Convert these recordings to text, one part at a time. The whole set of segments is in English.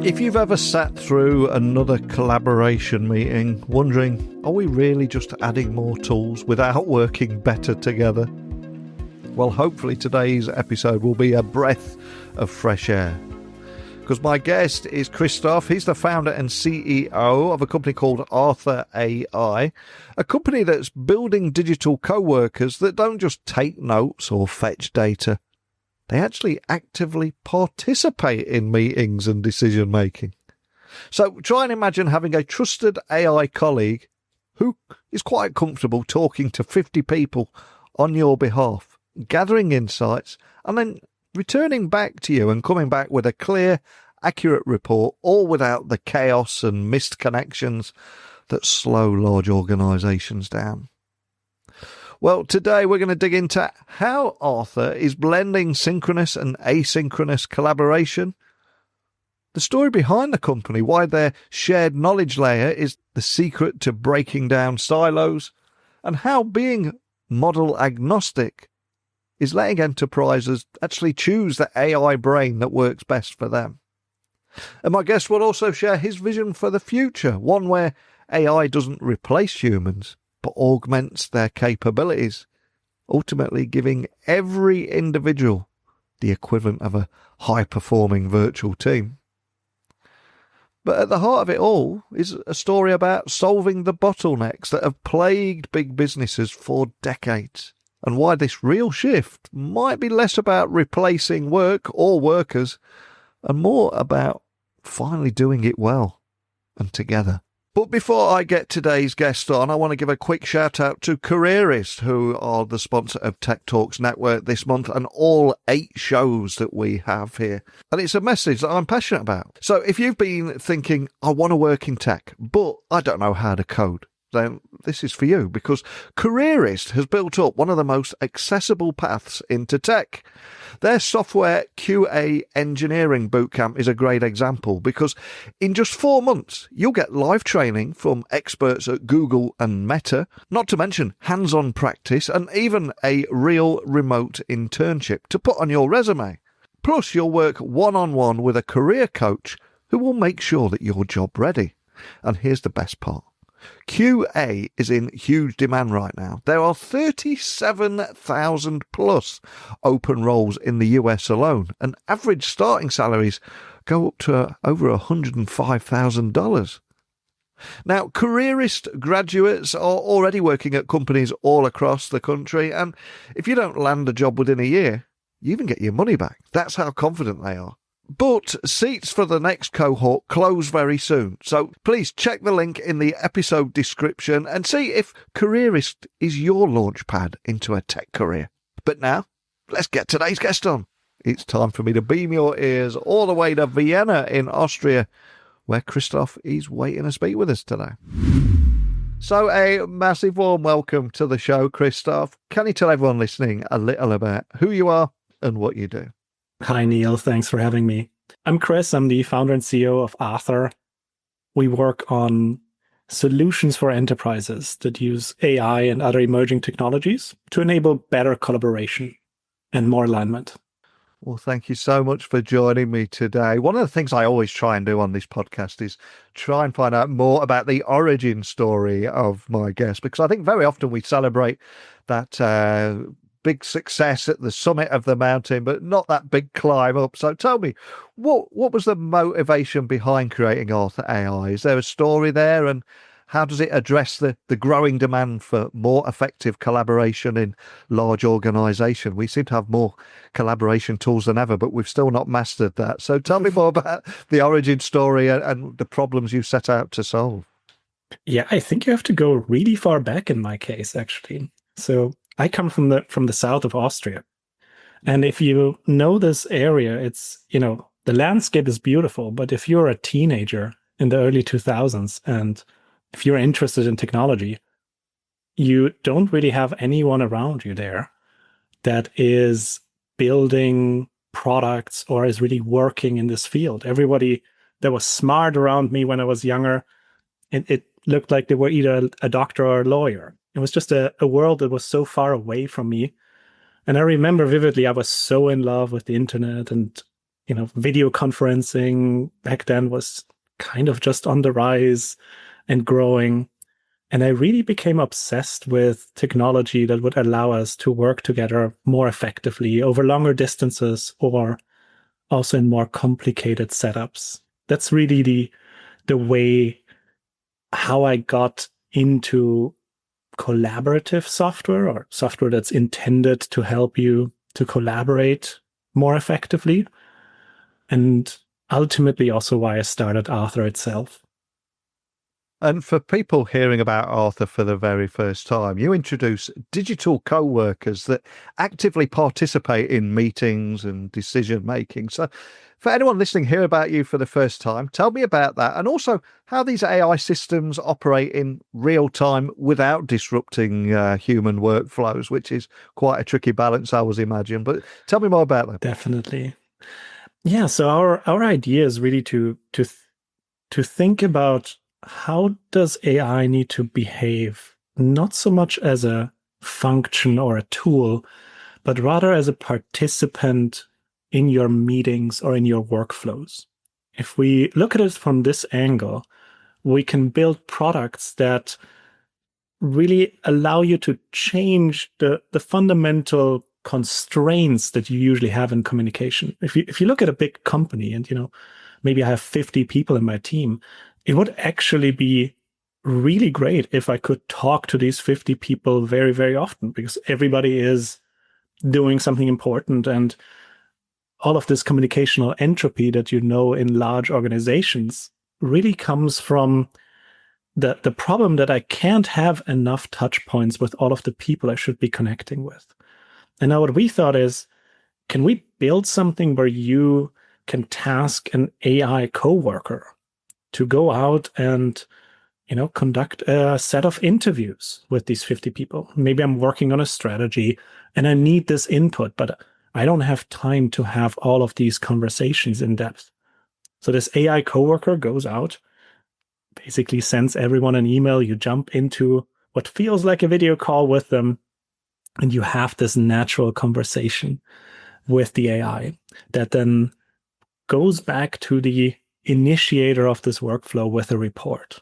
If you've ever sat through another collaboration meeting wondering, are we really just adding more tools without working better together? Well, hopefully today's episode will be a breath of fresh air. Because my guest is Christoph. He's the founder and CEO of a company called Arthur AI, a company that's building digital co-workers that don't just take notes or fetch data. They actually actively participate in meetings and decision making. So try and imagine having a trusted AI colleague who is quite comfortable talking to 50 people on your behalf, gathering insights, and then returning back to you and coming back with a clear, accurate report, all without the chaos and missed connections that slow large organisations down. Well, today we're going to dig into how Arthur is blending synchronous and asynchronous collaboration, the story behind the company, why their shared knowledge layer is the secret to breaking down silos, and how being model agnostic is letting enterprises actually choose the AI brain that works best for them. And my guest will also share his vision for the future, one where AI doesn't replace humans, but augments their capabilities, ultimately giving every individual the equivalent of a high-performing virtual team. But at the heart of it all is a story about solving the bottlenecks that have plagued big businesses for decades, and why this real shift might be less about replacing work or workers, and more about finally doing it well and together. But before I get today's guest on, I want to give a quick shout out to Careerist, who are the sponsor of Tech Talks Network this month and all 8 shows that we have here. And it's a message that I'm passionate about. So if you've been thinking, I want to work in tech, but I don't know how to code, then this is for you, because Careerist has built up one of the most accessible paths into tech. Their software QA engineering bootcamp is a great example, because in just 4 months, you'll get live training from experts at Google and Meta, not to mention hands-on practice and even a real remote internship to put on your resume. Plus, you'll work one-on-one with a career coach who will make sure that you're job ready. And here's the best part. QA is in huge demand right now. There are 37,000 plus open roles in the US alone, and average starting salaries go up to over $105,000. Now, Careerist graduates are already working at companies all across the country, and if you don't land a job within a year, you even get your money back. That's how confident they are. But seats for the next cohort close very soon, so please check the link in the episode description and see if Careerist is your launchpad into a tech career. But now, let's get today's guest on. It's time for me to beam your ears all the way to Vienna in Austria, where Christoph is waiting to speak with us today. So a massive warm welcome to the show, Christoph. Can you tell everyone listening a little about who you are and what you do? Hi, Neil. Thanks for having me. I'm Chris. I'm the founder and CEO of Arthur. We work on solutions for enterprises that use AI and other emerging technologies to enable better collaboration and more alignment. Well, thank you so much for joining me today. One of the things I always try and do on this podcast is try and find out more about the origin story of my guest, because I think very often we celebrate that big success at the summit of the mountain, but not that big climb up. So tell me, what was the motivation behind creating Arthur AI? Is there a story there, and how does it address the growing demand for more effective collaboration in large organisations? We seem to have more collaboration tools than ever, but we've still not mastered that. So tell me more about the origin story and the problems you set out to solve. Yeah, I think you have to go really far back in my case, actually. So I come from the south of Austria. And if you know this area, it's, the landscape is beautiful. But if you're a teenager in the early 2000s, and if you're interested in technology, you don't really have anyone around you there that is building products or is really working in this field. Everybody that was smart around me when I was younger, it looked like they were either a doctor or a lawyer. It was just a world that was so far away from me. And I remember vividly, I was so in love with the internet and, video conferencing back then was kind of just on the rise and growing. And I really became obsessed with technology that would allow us to work together more effectively over longer distances or also in more complicated setups. That's really the way how I got into collaborative software, or software that's intended to help you to collaborate more effectively. And ultimately also why I started Arthur itself. And for people hearing about Arthur for the very first time, you introduce digital co-workers that actively participate in meetings and decision making. So for anyone listening, hear about you for the first time, tell me about that, and also how these AI systems operate in real time without disrupting human workflows, which is quite a tricky balance, I always imagine. But tell me more about that. Definitely. Yeah, so our idea is really to think about how does AI need to behave, not so much as a function or a tool, but rather as a participant in your meetings or in your workflows. If we look at it from this angle, we can build products that really allow you to change the fundamental constraints that you usually have in communication. If you look at a big company and maybe I have 50 people in my team, it would actually be really great if I could talk to these 50 people very, very often, because everybody is doing something important, and all of this communicational entropy that in large organizations really comes from the problem that I can't have enough touch points with all of the people I should be connecting with. And now what we thought is, can we build something where you can task an AI coworker to go out and conduct a set of interviews with these 50 people? Maybe I'm working on a strategy and I need this input, but I don't have time to have all of these conversations in depth. So this AI coworker goes out, basically sends everyone an email. You jump into what feels like a video call with them, and you have this natural conversation with the AI that then goes back to the initiator of this workflow with a report.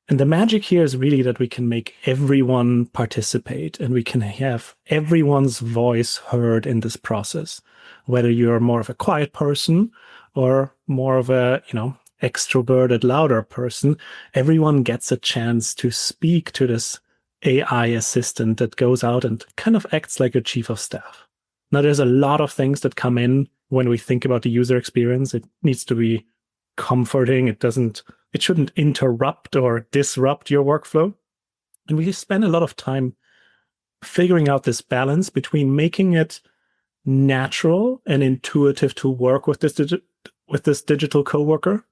And the magic here is really that we can make everyone participate and we can have everyone's voice heard in this process, whether you're more of a quiet person or more of a, extroverted, louder person. Everyone gets a chance to speak to this AI assistant that goes out and kind of acts like a chief of staff. Now, there's a lot of things that come in when we think about the user experience. It needs to be comforting. It shouldn't interrupt or disrupt your workflow. And we spend a lot of time figuring out this balance between making it natural and intuitive to work with this digital coworker.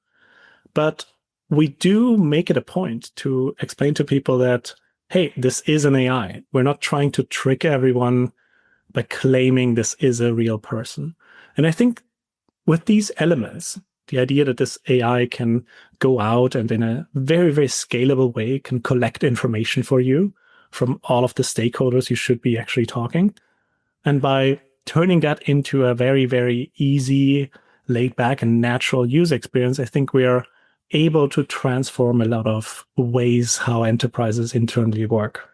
But we do make it a point to explain to people that, hey, this is an AI. We're not trying to trick everyone by claiming this is a real person. And I think with these elements, the idea that this AI can go out and in a very, very scalable way can collect information for you from all of the stakeholders you should be actually talking. And by turning that into a very, very easy, laid back and natural user experience, I think we are able to transform a lot of ways how enterprises internally work.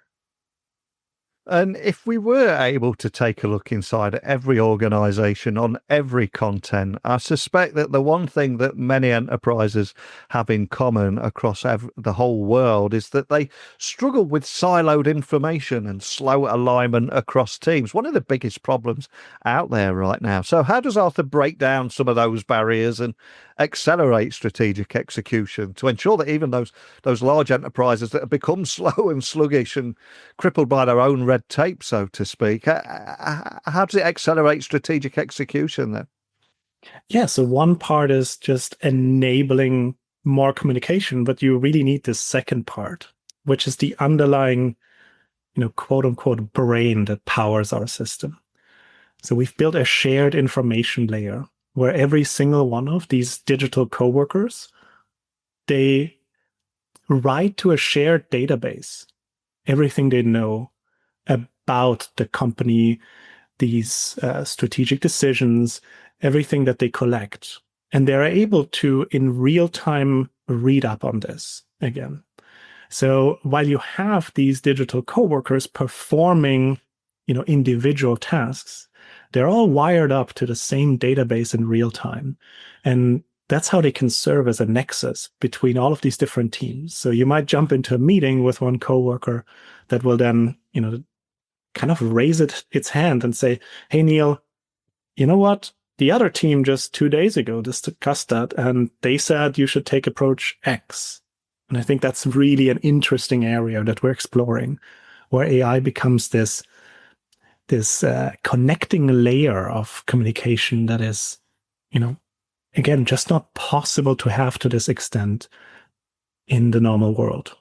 And if we were able to take a look inside every organization on every content, I suspect that the one thing that many enterprises have in common across the whole world is that they struggle with siloed information and slow alignment across teams. One of the biggest problems out there right now. So how does Arthur break down some of those barriers and accelerate strategic execution to ensure that even those large enterprises that have become slow and sluggish and crippled by their own red tape, so to speak, how does it accelerate strategic execution then? Yeah, so one part is just enabling more communication, but you really need this second part, which is the underlying, quote unquote, brain that powers our system. So we've built a shared information layer where every single one of these digital coworkers, they write to a shared database everything they know about the company, these strategic decisions, everything that they collect. And they're able to, in real time, read up on this again. So while you have these digital coworkers performing, individual tasks, they're all wired up to the same database in real time. And that's how they can serve as a nexus between all of these different teams. So you might jump into a meeting with one coworker that will then, kind of raise its hand and say, hey, Neil, you know what? The other team just 2 days ago discussed that, and they said you should take approach X. And I think that's really an interesting area that we're exploring, where AI becomes this connecting layer of communication that is, again, just not possible to have to this extent in the normal world.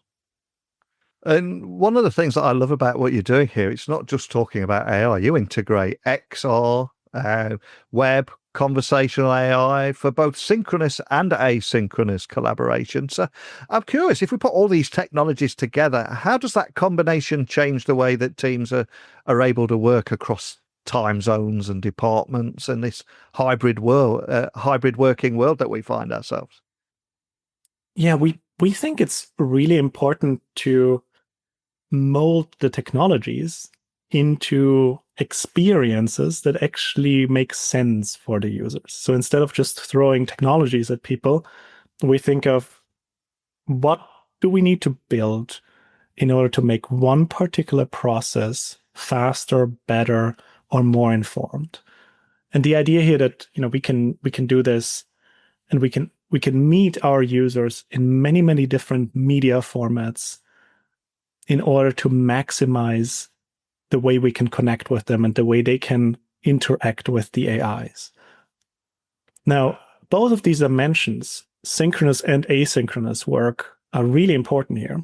And one of the things that I love about what you're doing here, it's not just talking about AI. You integrate XR, web, conversational AI for both synchronous and asynchronous collaboration. So I'm curious, if we put all these technologies together, how does that combination change the way that teams are able to work across time zones and departments in this hybrid working world that we find ourselves? Yeah, we think it's really important to mold the technologies into experiences that actually make sense for the users. So instead of just throwing technologies at people, we think of what do we need to build in order to make one particular process faster, better, or more informed. And the idea here that we can do this, and we can meet our users in many, many different media formats in order to maximize the way we can connect with them and the way they can interact with the AIs. Now, both of these dimensions, synchronous and asynchronous work, are really important here.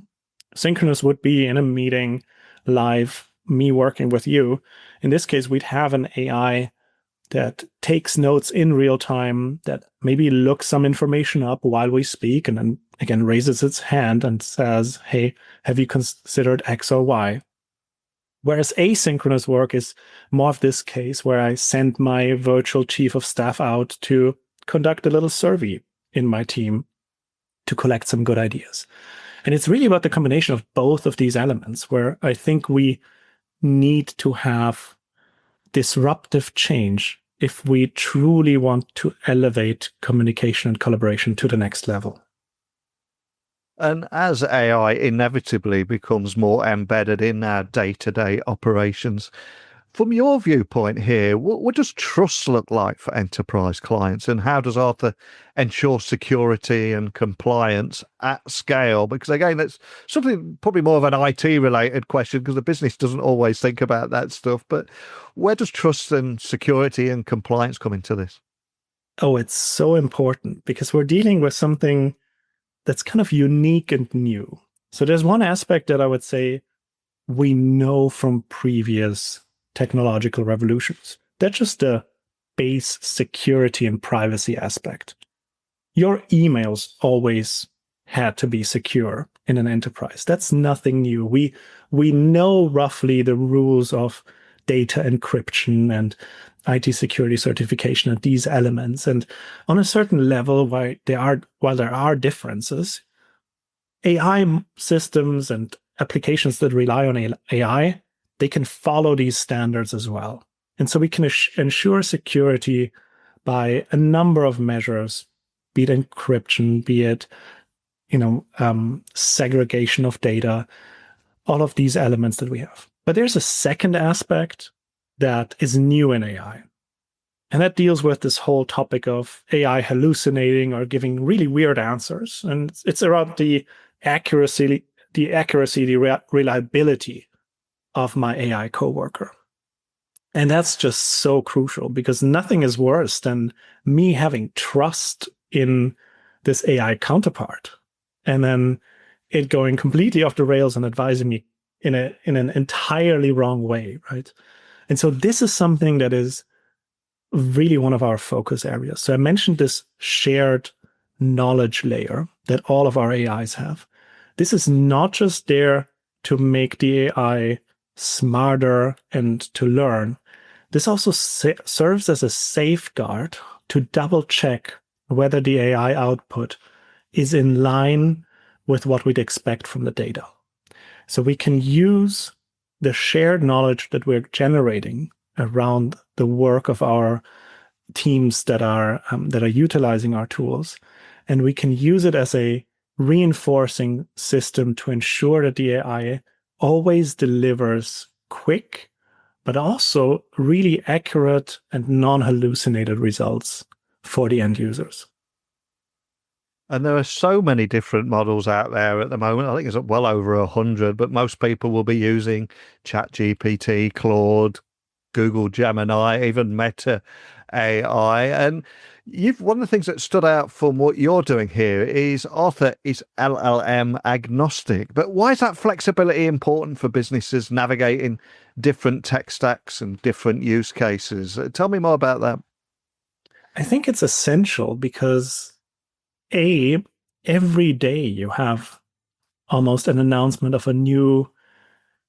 Synchronous would be in a meeting, live, me working with you. In this case, we'd have an AI that takes notes in real time, that maybe looks some information up while we speak, and then again raises its hand and says, hey, have you considered X or Y? Whereas asynchronous work is more of this case where I send my virtual chief of staff out to conduct a little survey in my team to collect some good ideas. And it's really about the combination of both of these elements, where I think we need to have disruptive change if we truly want to elevate communication and collaboration to the next level. And as AI inevitably becomes more embedded in our day-to-day operations, from your viewpoint here, what does trust look like for enterprise clients, and how does Arthur ensure security and compliance at scale? Because again, that's something probably more of an IT-related question, because the business doesn't always think about that stuff. But where does trust and security and compliance come into this? Oh, it's so important, because we're dealing with something that's kind of unique and new. So there's one aspect that I would say we know from previous technological revolutions. That's just the base security and privacy aspect. Your emails always had to be secure in an enterprise. That's nothing new. We know roughly the rules of data encryption and IT security certification and these elements. And on a certain level, while there are differences, AI systems and applications that rely on AI, they can follow these standards as well. And so we can ensure security by a number of measures, be it encryption, be it segregation of data, all of these elements that we have. But there's a second aspect that is new in AI. And that deals with this whole topic of AI hallucinating or giving really weird answers. And it's around the accuracy, the reliability of my AI coworker. And that's just so crucial, because nothing is worse than me having trust in this AI counterpart and then it going completely off the rails and advising me in an entirely wrong way, right? And so this is something that is really one of our focus areas. So I mentioned this shared knowledge layer that all of our AIs have. This is not just there to make the AI smarter and to learn. this also serves as a safeguard to double check whether the AI output is in line with what we'd expect from the data. So we can use the shared knowledge that we're generating around the work of our teams that are utilizing our tools, and we can use it as a reinforcing system to ensure that the AI always delivers quick, but also really accurate and non-hallucinated results for the end users. And there are so many different models out there at the moment. I think it's well over 100, but most people will be using ChatGPT, Claude, Google Gemini, even Meta AI. And one of the things that stood out from what you're doing here is Arthur is LLM agnostic. But why is that flexibility important for businesses navigating different tech stacks and different use cases? Tell me more about that. I think it's essential because every day you have almost an announcement of a new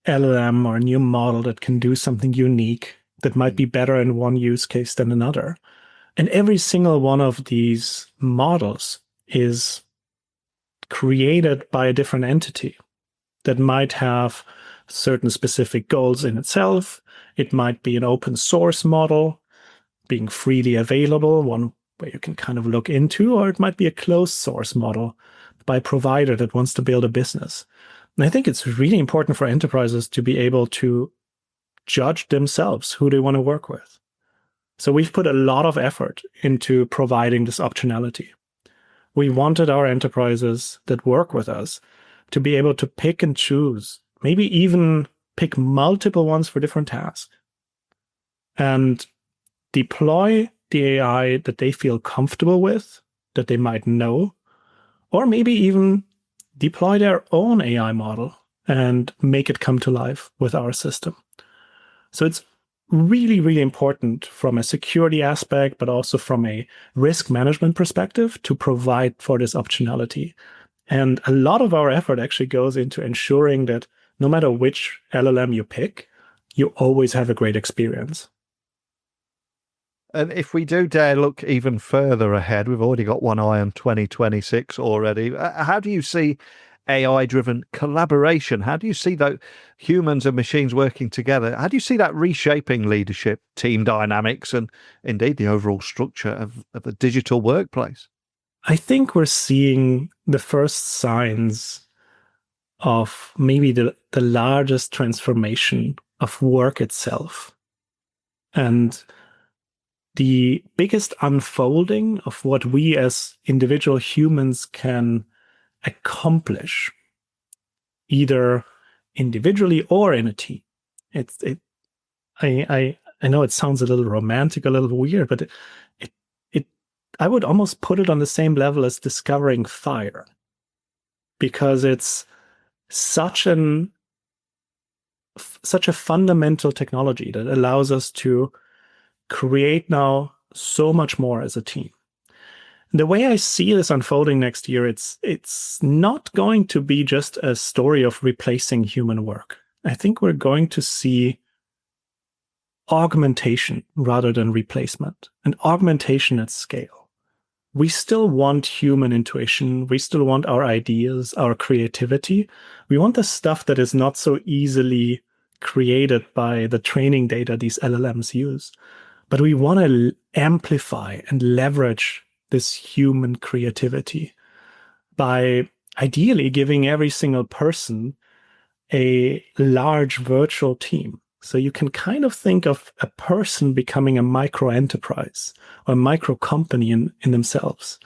LLM or a new model that can do something unique that might be better in one use case than another. And every single one of these models is created by a different entity that might have certain specific goals in itself. It might be an open source model being freely available, one where you can kind of look into, or it might be a closed source model by a provider that wants to build a business. And I think it's really important for enterprises to be able to judge themselves who they want to work with. So we've put a lot of effort into providing this optionality. We wanted our enterprises that work with us to be able to pick and choose, maybe even pick multiple ones for different tasks, and deploy the AI that they feel comfortable with, that they might know, or maybe even deploy their own AI model and make it come to life with our system. So it's really, really important from a security aspect, but also from a risk management perspective to provide for this optionality. And a lot of our effort actually goes into ensuring that no matter which LLM you pick, you always have a great experience. And if we do dare look even further ahead, we've already got one eye on 2026 already. How do you see AI-driven collaboration? How do you see that humans and machines working together? How do you see that reshaping leadership, team dynamics, and indeed the overall structure of the digital workplace? I think we're seeing the first signs of maybe the largest transformation of work itself. And the biggest unfolding of what we as individual humans can accomplish, either individually or in a team. I know it sounds a little romantic, a little weird, but I would almost put it on the same level as discovering fire, because it's such a fundamental technology that allows us to create now so much more as a team. The way I see this unfolding next year, it's not going to be just a story of replacing human work. I think we're going to see augmentation rather than replacement, and augmentation at scale. We still want human intuition. We still want our ideas, our creativity. We want the stuff that is not so easily created by the training data these LLMs use. But we want to amplify and leverage this human creativity by ideally giving every single person a large virtual team. So you can kind of think of a person becoming a micro enterprise or a micro company in themselves.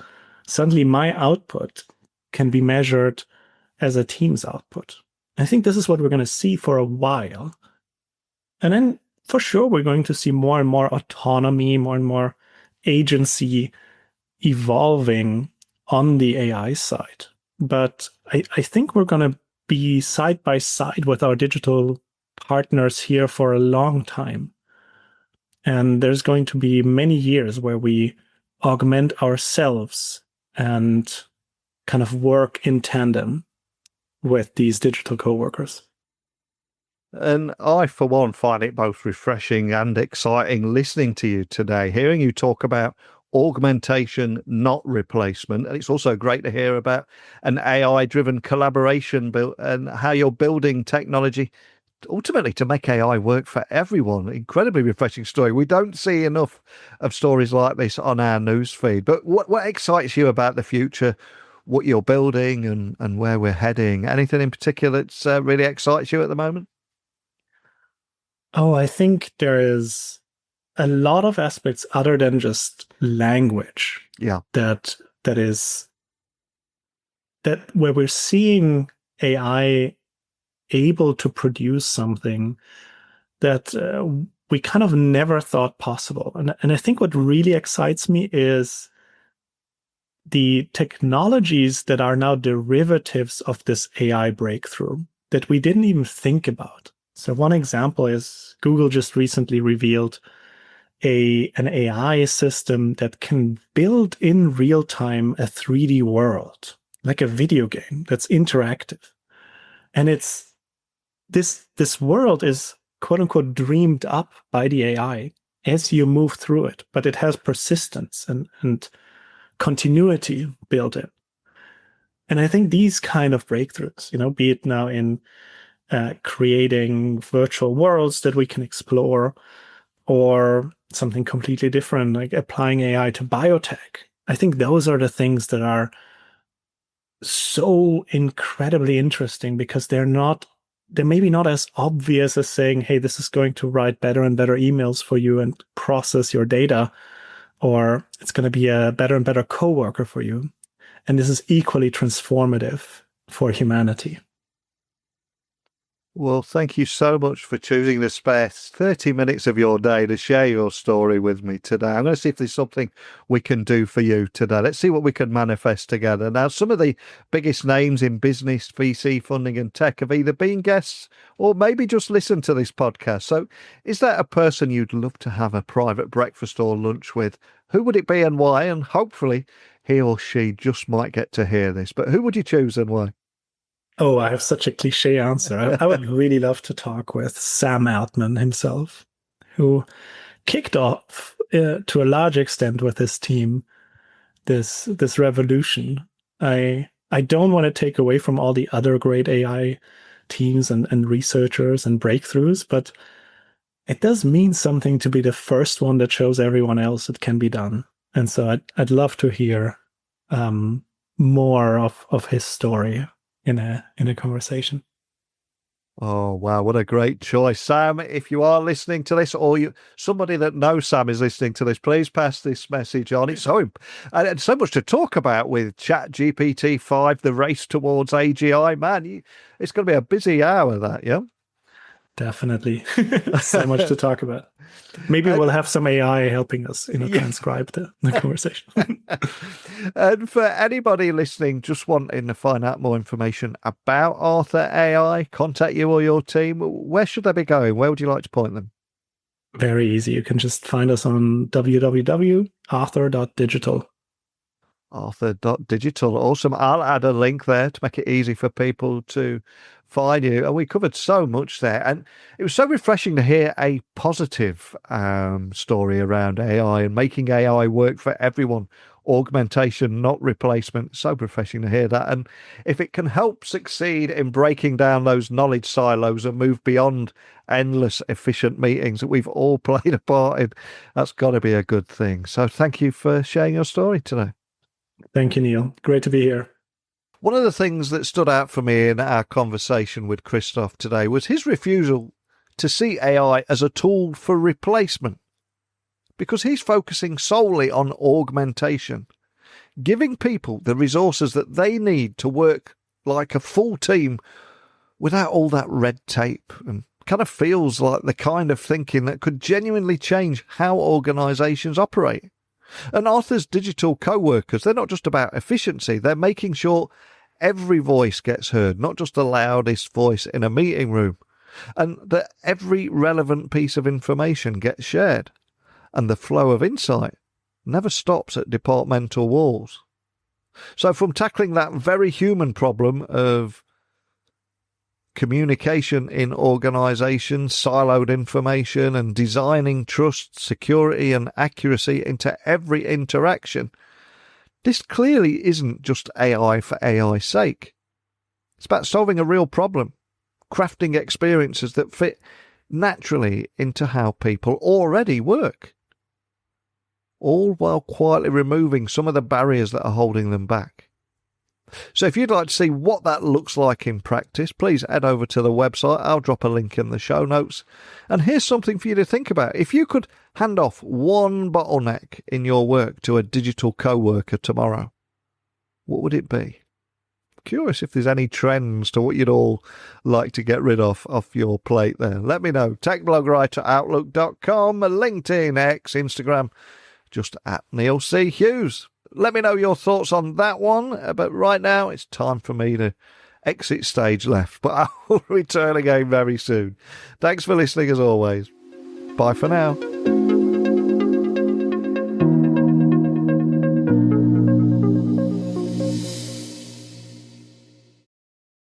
Suddenly my output can be measured as a team's output. I think this is what we're going to see for a while. And then for sure, we're going to see more and more autonomy, more and more agency evolving on the AI side. But I think we're going to be side by side with our digital partners here for a long time. And there's going to be many years where we augment ourselves and kind of work in tandem with these digital coworkers. And I, for one, find it both refreshing and exciting listening to you today, hearing you talk about augmentation, not replacement. And it's also great to hear about an AI-driven collaboration and how you're building technology ultimately to make AI work for everyone. Incredibly refreshing story. We don't see enough of stories like this on our newsfeed. But what excites you about the future, what you're building and where we're heading? Anything in particular that's really excites you at the moment? Oh, I think there is a lot of aspects other than just language. Yeah. That is that where we're seeing AI able to produce something that we kind of never thought possible. And I think what really excites me is the technologies that are now derivatives of this AI breakthrough that we didn't even think about. So one example is Google just recently revealed an AI system that can build in real time a 3D world, like a video game that's interactive. And it's this world is quote unquote dreamed up by the AI as you move through it, but it has persistence and continuity built in. And I think these kind of breakthroughs, be it now in creating virtual worlds that we can explore, or something completely different, like applying AI to biotech. I think those are the things that are so incredibly interesting because they're maybe not as obvious as saying, hey, this is going to write better and better emails for you and process your data, or it's going to be a better and better coworker for you. And this is equally transformative for humanity. Well, thank you so much for choosing to spare 30 minutes of your day to share your story with me today. I'm going to see if there's something we can do for you today. Let's see what we can manifest together. Now, some of the biggest names in business, VC funding and tech have either been guests or maybe just listened to this podcast. So is that a person you'd love to have a private breakfast or lunch with? Who would it be and why? And hopefully he or she just might get to hear this. But who would you choose and why? Oh, I have such a cliche answer. I would really love to talk with Sam Altman himself, who kicked off to a large extent with his team this revolution. I don't want to take away from all the other great AI teams and researchers and breakthroughs, but it does mean something to be the first one that shows everyone else it can be done. And so I'd love to hear more of his story in a conversation. Oh, wow. What a great choice. Sam, if you are listening to this or somebody that knows Sam is listening to this, please pass this message on. It's and so much to talk about with ChatGPT-5, the race towards AGI. Man, it's going to be a busy hour, that, yeah? Definitely. So much to talk about. Maybe we'll have some AI helping us transcribe the conversation. And for anybody listening, just wanting to find out more information about Arthur AI, contact you or your team, where should they be going? Where would you like to point them? Very easy. You can just find us on www.arthur.digital. Arthur.digital. Awesome. I'll add a link there to make it easy for people to find you. And we covered so much there. And it was so refreshing to hear a positive story around AI and making AI work for everyone. Augmentation, not replacement. So refreshing to hear that. And if it can help succeed in breaking down those knowledge silos and move beyond endless efficient meetings that we've all played a part in, that's got to be a good thing. So thank you for sharing your story today. Thank you, Neil. Great to be here. One of the things that stood out for me in our conversation with Christoph today was his refusal to see AI as a tool for replacement, because he's focusing solely on augmentation, giving people the resources that they need to work like a full team without all that red tape, and kind of feels like the kind of thinking that could genuinely change how organizations operate. And Arthur's digital co-workers, they're not just about efficiency, they're making sure every voice gets heard, not just the loudest voice in a meeting room, and that every relevant piece of information gets shared, and the flow of insight never stops at departmental walls. So from tackling that very human problem of communication in organisations, siloed information, and designing trust, security, and accuracy into every interaction. This clearly isn't just AI for AI's sake. It's about solving a real problem, crafting experiences that fit naturally into how people already work, all while quietly removing some of the barriers that are holding them back. So if you'd like to see what that looks like in practice, please head over to the website. I'll drop a link in the show notes. And here's something for you to think about. If you could hand off one bottleneck in your work to a digital co-worker tomorrow, what would it be? Curious if there's any trends to what you'd all like to get rid of off your plate there. Let me know. techblogwriter@outlook.com, LinkedIn, X, Instagram, just at Neil C. Hughes. Let me know your thoughts on that one. But right now, it's time for me to exit stage left. But I will return again very soon. Thanks for listening as always. Bye for now.